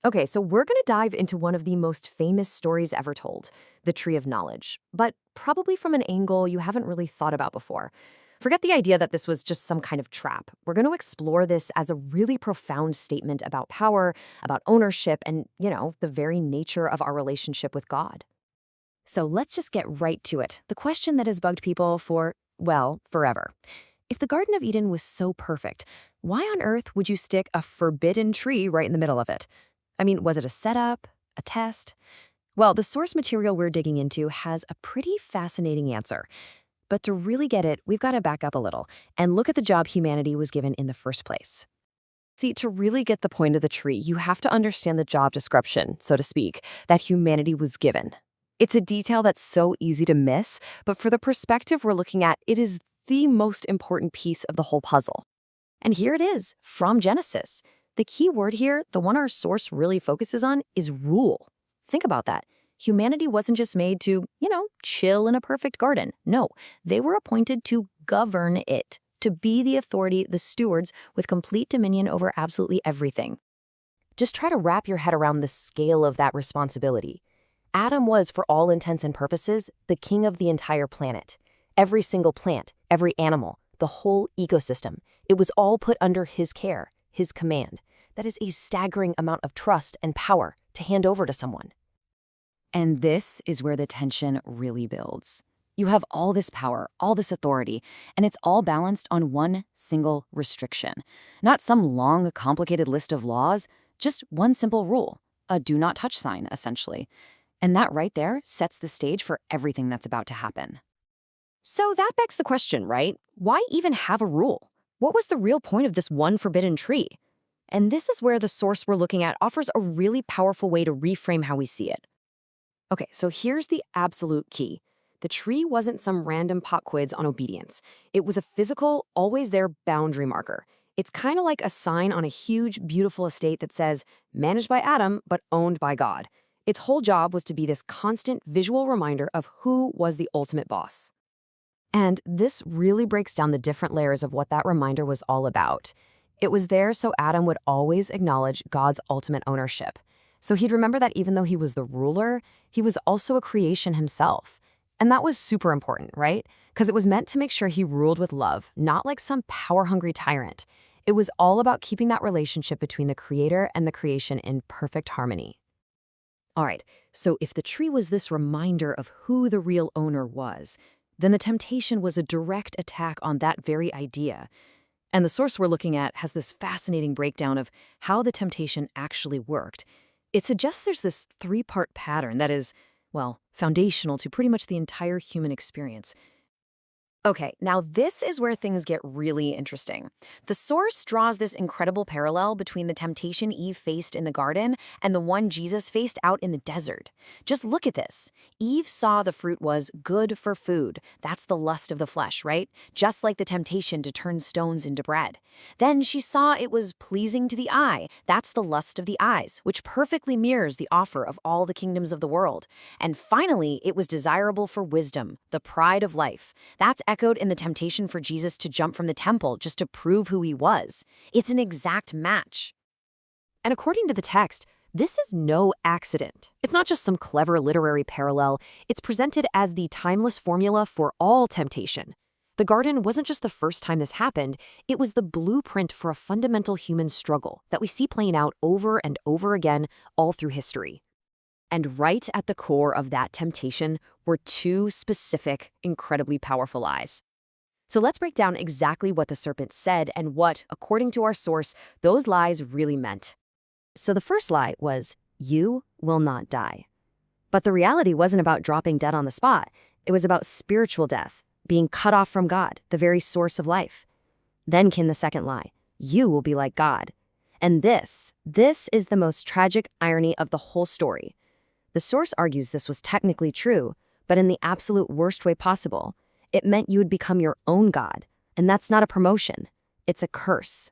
Okay, so we're going to dive into one of the most famous stories ever told, the Tree of Knowledge, but probably from an angle you haven't really thought about before. Forget the idea that this was just some kind of trap. We're going to explore this as a really profound statement about power, about ownership, and, the very nature of our relationship with God. So let's just get right to it. The question that has bugged people for, well, forever. If the Garden of Eden was so perfect, why on earth would you stick a forbidden tree right in the middle of it? I mean, was it a setup? A test? Well, the source material we're digging into has a pretty fascinating answer. But to really get it, we've got to back up a little and look at the job humanity was given in the first place. See, to really get the point of the tree, you have to understand the job description, so to speak, that humanity was given. It's a detail that's so easy to miss, but for the perspective we're looking at, it is the most important piece of the whole puzzle. And here it is, from Genesis. The key word here, the one our source really focuses on, is rule. Think about that. Humanity wasn't just made to, chill in a perfect garden. No, they were appointed to govern it, to be the authority, the stewards, with complete dominion over absolutely everything. Just try to wrap your head around the scale of that responsibility. Adam was, for all intents and purposes, the king of the entire planet. Every single plant, every animal, the whole ecosystem, it was all put under his care, his command. That is a staggering amount of trust and power to hand over to someone. And this is where the tension really builds. You have all this power, all this authority, and it's all balanced on one single restriction. Not some long, complicated list of laws, just one simple rule, a do not touch sign, essentially. And that right there sets the stage for everything that's about to happen. So that begs the question, right? Why even have a rule? What was the real point of this one forbidden tree? And this is where the source we're looking at offers a really powerful way to reframe how we see it. Okay, so here's the absolute key. The tree wasn't some random pop quiz on obedience. It was a physical, always there boundary marker. It's kind of like a sign on a huge, beautiful estate that says, managed by Adam, but owned by God. Its whole job was to be this constant visual reminder of who was the ultimate boss. And this really breaks down the different layers of what that reminder was all about. It was there so Adam would always acknowledge God's ultimate ownership. So he'd remember that even though he was the ruler, he was also a creation himself. And that was super important, right? Because it was meant to make sure he ruled with love, not like some power-hungry tyrant. It was all about keeping that relationship between the creator and the creation in perfect harmony. All right, so if the tree was this reminder of who the real owner was, then the temptation was a direct attack on that very idea. And the source we're looking at has this fascinating breakdown of how the temptation actually worked. It suggests there's this three-part pattern that is, well, foundational to pretty much the entire human experience. Okay, now this is where things get really interesting. The source draws this incredible parallel between the temptation Eve faced in the garden and the one Jesus faced out in the desert. Just look at this. Eve saw the fruit was good for food. That's the lust of the flesh, right? Just like the temptation to turn stones into bread. Then she saw it was pleasing to the eye. That's the lust of the eyes, which perfectly mirrors the offer of all the kingdoms of the world. And finally, it was desirable for wisdom, the pride of life. That's echoed in the temptation for Jesus to jump from the temple just to prove who he was. It's an exact match. And according to the text, this is no accident. It's not just some clever literary parallel. It's presented as the timeless formula for all temptation. The garden wasn't just the first time this happened, it was the blueprint for a fundamental human struggle that we see playing out over and over again all through history. And right at the core of that temptation were two specific, incredibly powerful lies. So let's break down exactly what the serpent said and what, according to our source, those lies really meant. So the first lie was, you will not die. But the reality wasn't about dropping dead on the spot. It was about spiritual death, being cut off from God, the very source of life. Then came the second lie, you will be like God. And this is the most tragic irony of the whole story. The source argues this was technically true, but in the absolute worst way possible. It meant you would become your own God, and that's not a promotion. It's a curse.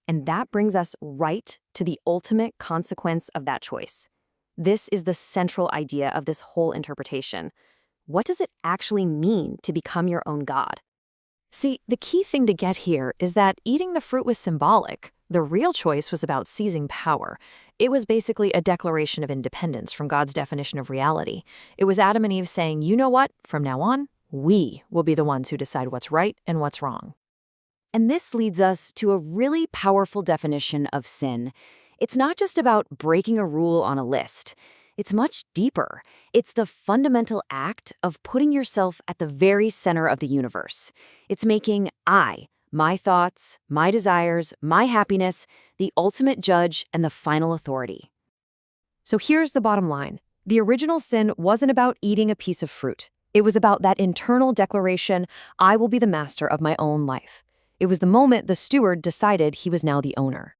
And that brings us right to the ultimate consequence of that choice. This is the central idea of this whole interpretation. What does it actually mean to become your own God? See, the key thing to get here is that eating the fruit was symbolic, The real choice was about seizing power. It was basically a declaration of independence from God's definition of reality. It was Adam and Eve saying, you know what, from now on, we will be the ones who decide what's right and what's wrong. And this leads us to a really powerful definition of sin. It's not just about breaking a rule on a list. It's much deeper. It's the fundamental act of putting yourself at the very center of the universe. It's making my thoughts, my desires, my happiness, the ultimate judge and the final authority. So here's the bottom line. The original sin wasn't about eating a piece of fruit. It was about that internal declaration, I will be the master of my own life. It was the moment the steward decided he was now the owner.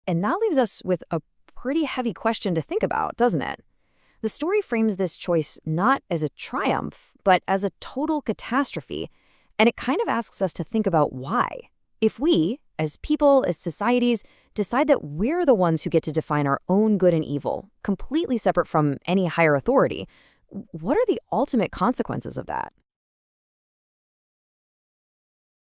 And that leaves us with a pretty heavy question to think about, doesn't it? The story frames this choice not as a triumph, but as a total catastrophe. And it kind of asks us to think about why. If we, as people, as societies, decide that we're the ones who get to define our own good and evil, completely separate from any higher authority, what are the ultimate consequences of that?